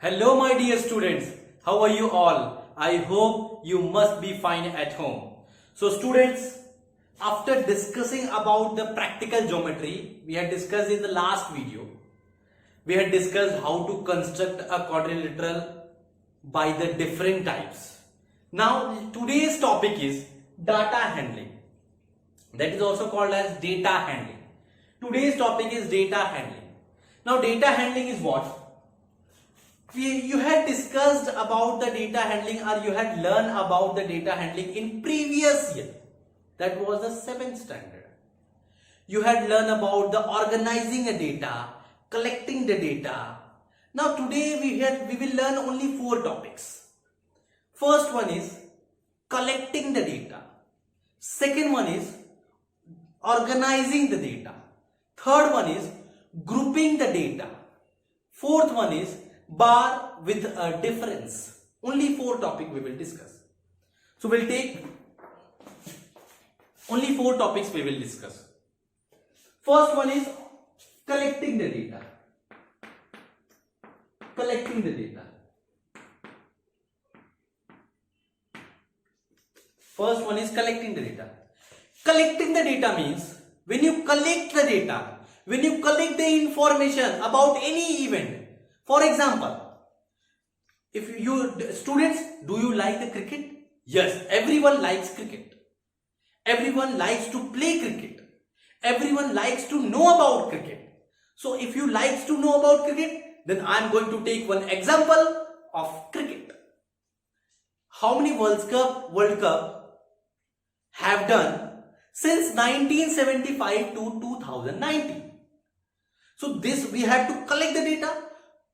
Hello, my dear students. How are you all? I hope you must be fine at home. So, students, after discussing about the practical geometry, we had discussed in the last video. We had discussed how to construct a quadrilateral by the different types. Now, today's topic is data handling. That is also called as data handling. Today's topic is data handling. Now, data handling is what? You had discussed about the data handling, or you had learned about the data handling in previous year. That was the 7th standard. You had learned about the organizing a data, collecting the data. Now today we will learn only 4 topics. First one is collecting the data. Second one is organizing the data. Third one is grouping the data. Fourth one is bar with a difference. Only 4 topics we will discuss. So we'll take only 4 topics we will discuss. First one is collecting the data. Collecting the data. First one is collecting the data. Collecting the data means when you collect the data, when you collect the information about any event. For example, if you students, do you like the cricket? Yes, everyone likes cricket. Everyone likes to play cricket. Everyone likes to know about cricket. So if you like to know about cricket, then I am going to take one example of cricket. How many World Cup have done since 1975 to 2019? So this we have to collect the data.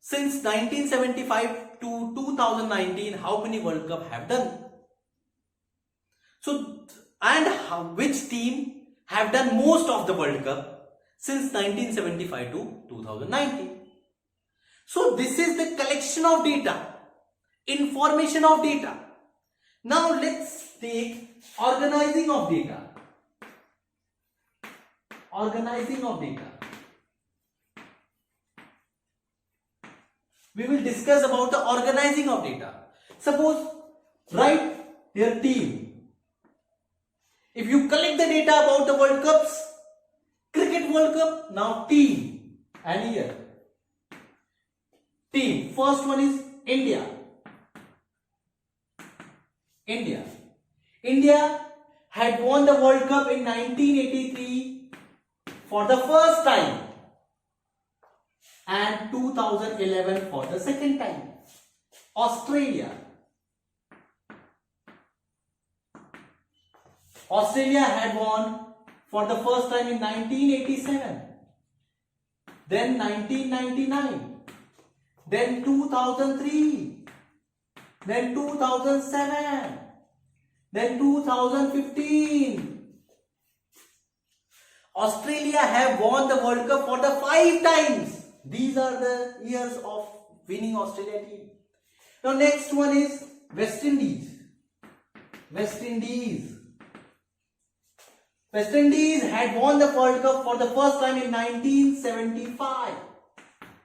Since 1975 to 2019, how many World Cup have done? So, and which team have done most of the World Cup since 1975 to 2019? So, this is the collection of data, information of data. Now, let's take organizing of data. Organizing of data. We will discuss about the organizing of data. Suppose, write your team. If you collect the data about the World Cups, Cricket World Cup, now team. And here, team. First one is India. India had won the World Cup in 1983 for the first time. And 2011 for the second time. Australia had won for the first time in 1987, then 1999, then 2003, then 2007, then 2015. Australia have won the World Cup for the 5 times. These are the years of winning Australia team. Now next one is West Indies. West Indies had won the World Cup for the first time in 1975.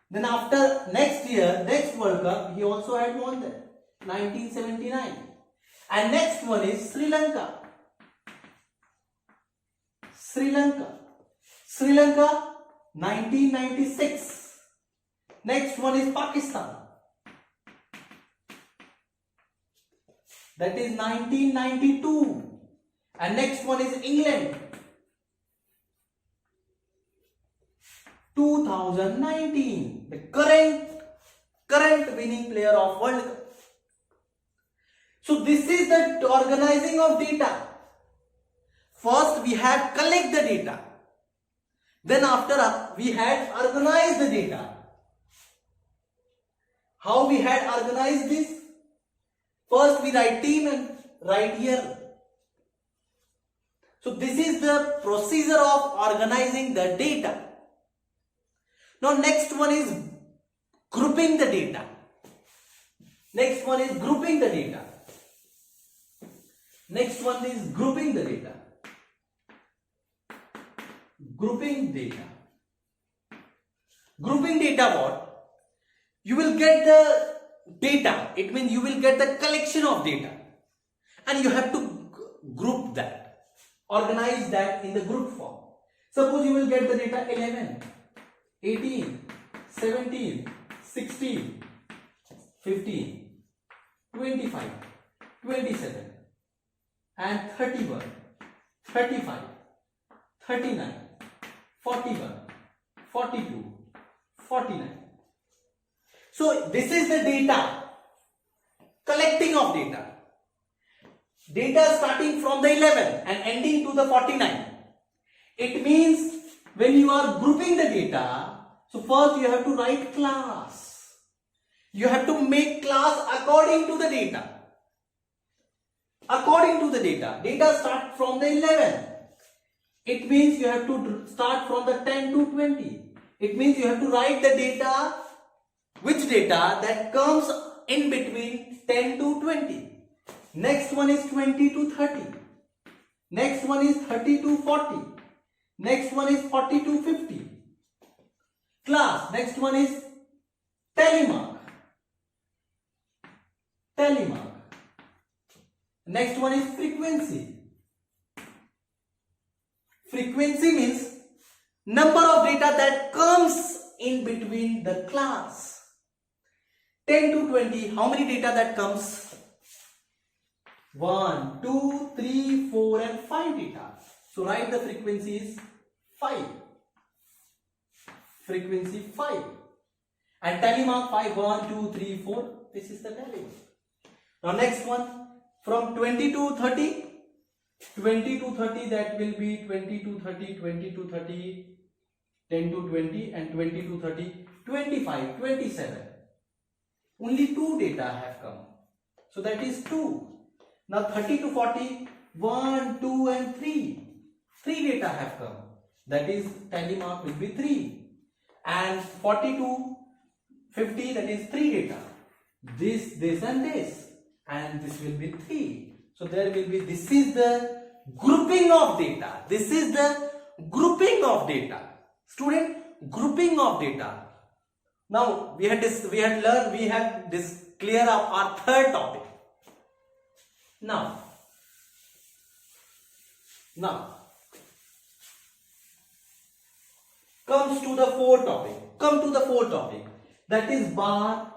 Then after next World Cup, he also had won that, 1979. And next one is Sri Lanka. Sri Lanka, 1996. Next one is Pakistan. That is 1992. And next one is England. 2019. The current winning player of World Cup. So this is the organizing of data. First we had collect the data. Then after we had organize the data. How we had organized this? First we write team and write here. So this is the procedure of organizing the data. Now next one is grouping the data. Next one is grouping the data. Next one is grouping the data. Grouping data what? You will get the data. It means you will get the collection of data and you have to group that, organize that in the group form. Suppose you will get the data 11, 18, 17, 16, 15, 25, 27 and 31, 35, 39, 41, 42, 49. So this is the data, collecting of data. Data starting from the 11 and ending to the 49. It means when you are grouping the data, so first you have to write class. You have to make class according to the data. According to the data. Data start from the 11. It means you have to start from the 10 to 20. It means you have to write the data, which data that comes in between 10 to 20. Next one is 20 to 30. Next one is 30 to 40. Next one is 40 to 50. Class. Next one is telemark. Telemark. Next one is frequency. Frequency means number of data that comes in between the class. 10 to 20, how many data that comes? 1, 2, 3, 4 and 5 data. So write the frequency is 5. Frequency 5. And telemark 5, 1, 2, 3, 4. This is the telemark. Now next one, from 20 to 30. 20 to 30, that will be 20 to 30, 20 to 30, 10 to 20 and 20 to 30, 25, 27. Only 2 data have come. So that is 2. Now 30 to 40, 1, 2 and 3. 3 data have come. That is telemark will be 3. And 40 to 50, that is 3 data. This and this. And this will be 3. So there will be, this is the grouping of data. This is the grouping of data. Student, grouping of data. Now we have this clear up our third topic. Now comes to the fourth topic. Come to the fourth topic. That is bar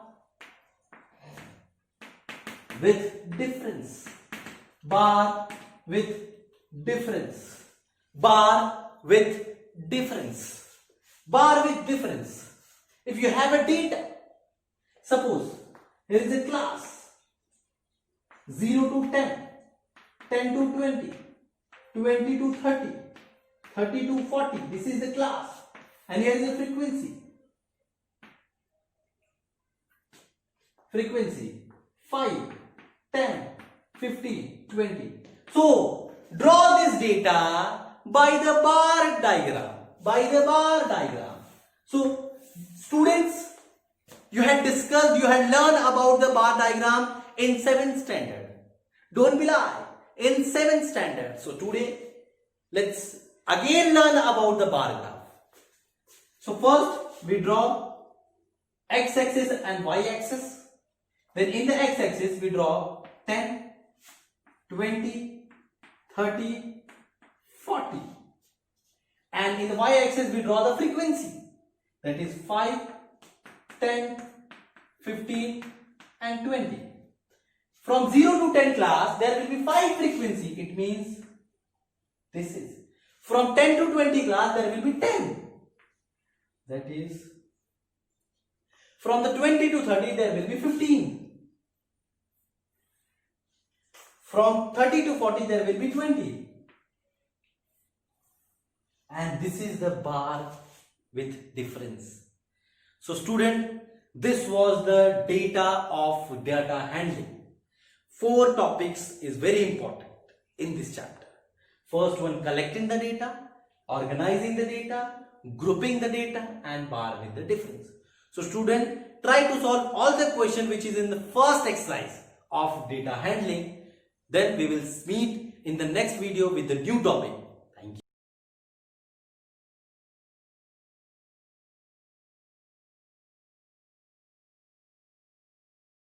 with difference. Bar with difference. Bar with difference. Bar with difference. If you have a data, suppose there is a class 0 to 10, 10 to 20, 20 to 30, 30 to 40. This is the class. And here is the frequency. Frequency 5, 10, 15, 20. So draw this data by the bar diagram. By the bar diagram. So students, you had discussed, you had learned about the bar diagram in 7th standard. Don't be lie. In 7th standard. So today, let's again learn about the bar graph. So first, we draw x-axis and y-axis. Then in the x-axis, we draw 10, 20, 30, 40. And in the y-axis, we draw the frequency. That is 5, 10, 15 and 20. From 0 to 10 class, there will be 5 frequency. It means this is. From 10 to 20 class, there will be 10. That is. From the 20 to 30, there will be 15. From 30 to 40, there will be 20. And this is the bar with difference. So student, this was the data of data handling. 4 topics is very important in this chapter. First one, collecting the data, organizing the data, grouping the data and bar with the difference. So student, try to solve all the questions which is in the first exercise of data handling. Then we will meet in the next video with the new topic.